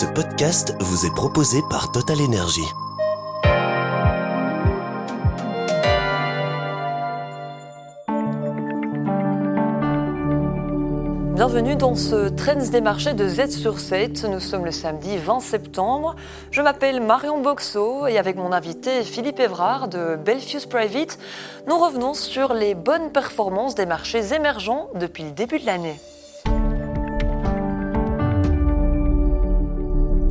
Ce podcast vous est proposé par Total Energy. Bienvenue dans ce Trends des marchés de Z sur 7. Nous sommes le samedi 20 septembre. Je m'appelle Marion Boxo et avec mon invité Philippe Evrard de Belfius Private, nous revenons sur les bonnes performances des marchés émergents depuis le début de l'année.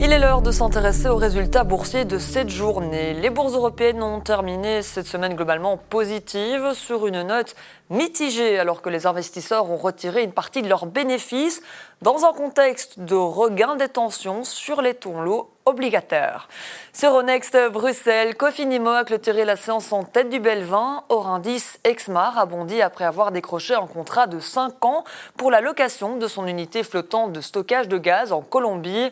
Il est l'heure de s'intéresser aux résultats boursiers de cette journée. Les bourses européennes ont terminé cette semaine globalement positive sur une note mitigée alors que les investisseurs ont retiré une partie de leurs bénéfices dans un contexte de regain des tensions sur les taux longs obligataires. Sur Euronext Bruxelles, Cofinimo a clôturé la séance en tête du Belvin. Orindis Exmar a bondi après avoir décroché un contrat de 5 ans pour la location de son unité flottante de stockage de gaz en Colombie.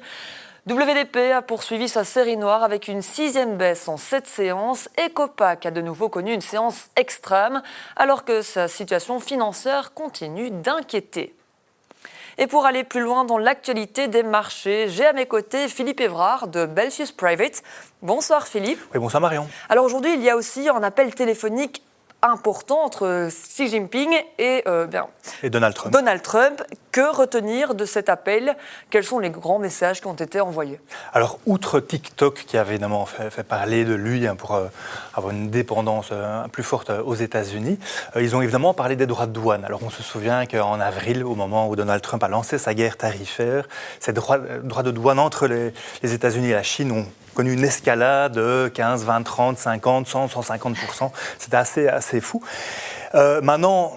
WDP a poursuivi sa série noire avec une 6e baisse en 7 séances et Copac a de nouveau connu une séance extrême alors que sa situation financière continue d'inquiéter. Et pour aller plus loin dans l'actualité des marchés, j'ai à mes côtés Philippe Evrard de Belfius Private. Bonsoir Philippe. Oui, bonsoir Marion. Alors aujourd'hui, il y a aussi un appel téléphonique important entre Xi Jinping et Donald Trump. Que retenir de cet appel? Quels sont les grands messages qui ont été envoyés? Alors, outre TikTok qui avait évidemment fait parler de lui pour avoir une dépendance plus forte aux États-Unis, ils ont évidemment parlé des droits de douane. Alors, on se souvient qu'en avril, au moment où Donald Trump a lancé sa guerre tarifaire, ces droits de douane entre les États-Unis et la Chine ont connu une escalade de 15, 20, 30, 50, 100, 150%. C'était assez fou. Maintenant,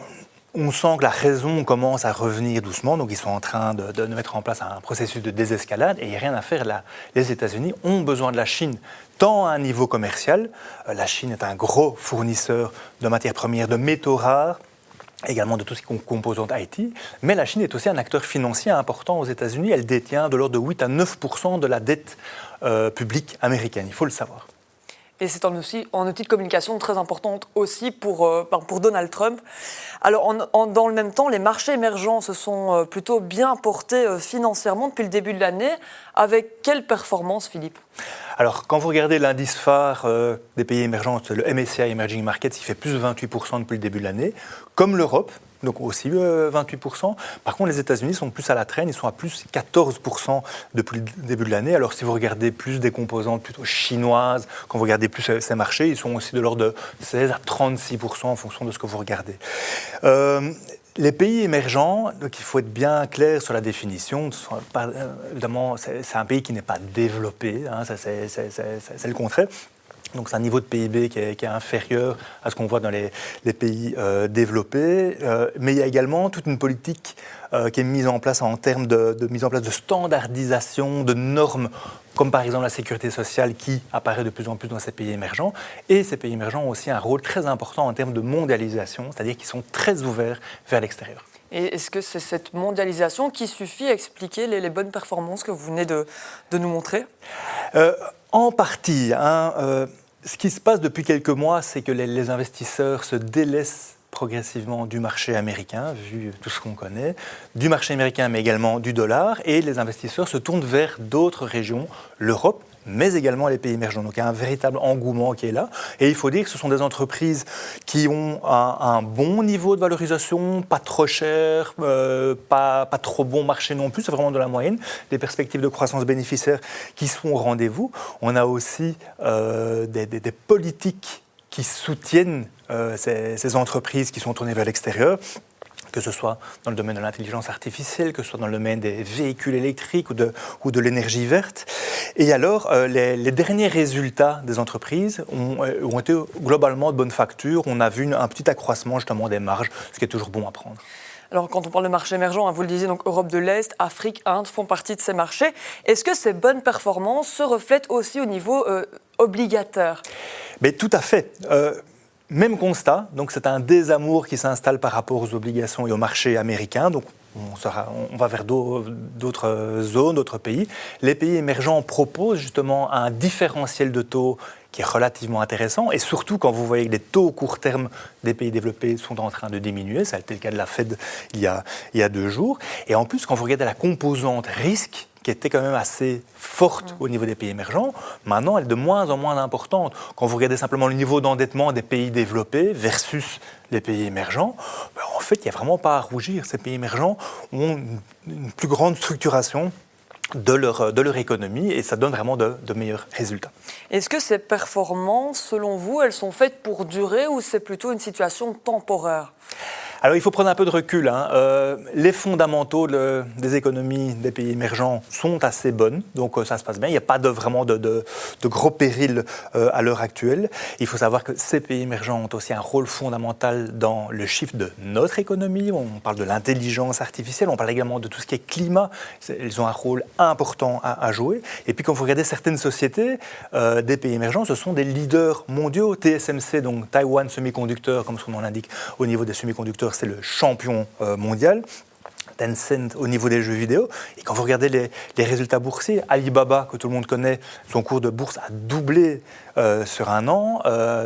on sent que la raison commence à revenir doucement, donc ils sont en train de mettre en place un processus de désescalade et il n'y a rien à faire là. Les États-Unis ont besoin de la Chine, tant à un niveau commercial, la Chine est un gros fournisseur de matières premières, de métaux rares, également de tout ce qui est composante IT, mais la Chine est aussi un acteur financier important aux États-Unis, elle détient de l'ordre de 8 à 9% de la dette publique américaine, il faut le savoir. Et c'est un outil de communication très important aussi pour Donald Trump. Alors, dans le même temps, les marchés émergents se sont plutôt bien portés financièrement depuis le début de l'année. Avec quelle performance, Philippe? Alors, quand vous regardez l'indice phare des pays émergents, le MSCI Emerging Markets, il fait plus de 28% depuis le début de l'année, comme l'Europe. Donc aussi 28%. Par contre, les États-Unis sont plus à la traîne, ils sont à plus 14% depuis le début de l'année. Alors si vous regardez plus des composantes plutôt chinoises, quand vous regardez plus ces marchés, ils sont aussi de l'ordre de 16 à 36% en fonction de ce que vous regardez. Les pays émergents, donc il faut être bien clair sur la définition. Évidemment, c'est un pays qui n'est pas développé, hein, c'est le contraire. Donc c'est un niveau de PIB qui est inférieur à ce qu'on voit dans les pays développés. Mais il y a également toute une politique qui est mise en place en termes de mise en place de standardisation, de normes, comme par exemple la sécurité sociale qui apparaît de plus en plus dans ces pays émergents. Et ces pays émergents ont aussi un rôle très important en termes de mondialisation, c'est-à-dire qu'ils sont très ouverts vers l'extérieur. Et est-ce que c'est cette mondialisation qui suffit à expliquer les bonnes performances que vous venez de nous montrer? En partie. Ce qui se passe depuis quelques mois, c'est que les investisseurs se délaissent progressivement du marché américain, vu tout ce qu'on connaît, du marché américain mais également du dollar, et les investisseurs se tournent vers d'autres régions, l'Europe, mais également les pays émergents. Donc il y a un véritable engouement qui est là. Et il faut dire que ce sont des entreprises qui ont un bon niveau de valorisation, pas trop cher, pas trop bon marché non plus, c'est vraiment de la moyenne. Des perspectives de croissance bénéficiaire qui sont au rendez-vous. On a aussi des politiques qui soutiennent ces entreprises qui sont tournées vers l'extérieur, que ce soit dans le domaine de l'intelligence artificielle, que ce soit dans le domaine des véhicules électriques ou de l'énergie verte. Et alors, les derniers résultats des entreprises ont été globalement de bonne facture. On a vu un petit accroissement justement des marges, ce qui est toujours bon à prendre. Alors, quand on parle de marché émergent, vous le disiez, donc Europe de l'Est, Afrique, Inde font partie de ces marchés. Est-ce que ces bonnes performances se reflètent aussi au niveau obligataire? Mais tout à fait. Même constat, donc c'est un désamour qui s'installe par rapport aux obligations et au marché américain. Donc on va vers d'autres zones, d'autres pays. Les pays émergents proposent justement un différentiel de taux qui est relativement intéressant. Et surtout quand vous voyez que les taux court terme des pays développés sont en train de diminuer. Ça a été le cas de la Fed il y a 2 jours. Et en plus, quand vous regardez la composante risque, qui était quand même assez forte au niveau des pays émergents, maintenant elle est de moins en moins importante. Quand vous regardez simplement le niveau d'endettement des pays développés versus les pays émergents, en fait, il n'y a vraiment pas à rougir. Ces pays émergents ont une plus grande structuration de leur économie et ça donne vraiment de meilleurs résultats. Est-ce que ces performances, selon vous, elles sont faites pour durer ou c'est plutôt une situation temporaire ? Alors il faut prendre un peu de recul. Les fondamentaux des économies des pays émergents sont assez bonnes, donc ça se passe bien. Il n'y a pas vraiment de gros périls à l'heure actuelle. Il faut savoir que ces pays émergents ont aussi un rôle fondamental dans le chiffre de notre économie. On parle de l'intelligence artificielle, on parle également de tout ce qui est climat. Ils ont un rôle important à jouer. Et puis quand vous regardez certaines sociétés des pays émergents, ce sont des leaders mondiaux. TSMC, donc Taiwan Semiconductor, comme son nom l'indique, au niveau des semi-conducteurs, c'est le champion mondial. Tencent au niveau des jeux vidéo. Et quand vous regardez les résultats boursiers, Alibaba, que tout le monde connaît, son cours de bourse a doublé sur un an.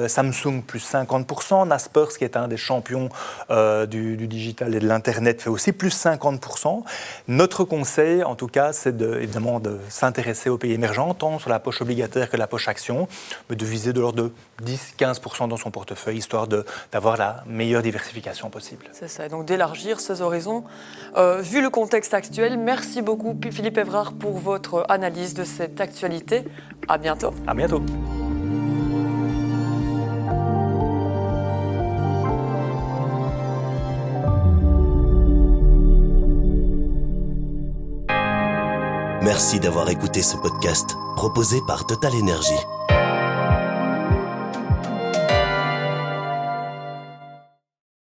Samsung, plus 50%. Naspers, qui est un des champions du digital et de l'Internet, fait aussi plus 50%. Notre conseil, en tout cas, c'est évidemment de s'intéresser aux pays émergents, tant sur la poche obligataire que la poche action, mais de viser de l'ordre de 10-15% dans son portefeuille, histoire d'avoir la meilleure diversification possible. C'est ça, donc d'élargir ses horizons. Vu le contexte actuel, merci beaucoup Philippe Evrard pour votre analyse de cette actualité. À bientôt. À bientôt. Merci d'avoir écouté ce podcast proposé par Total Energy.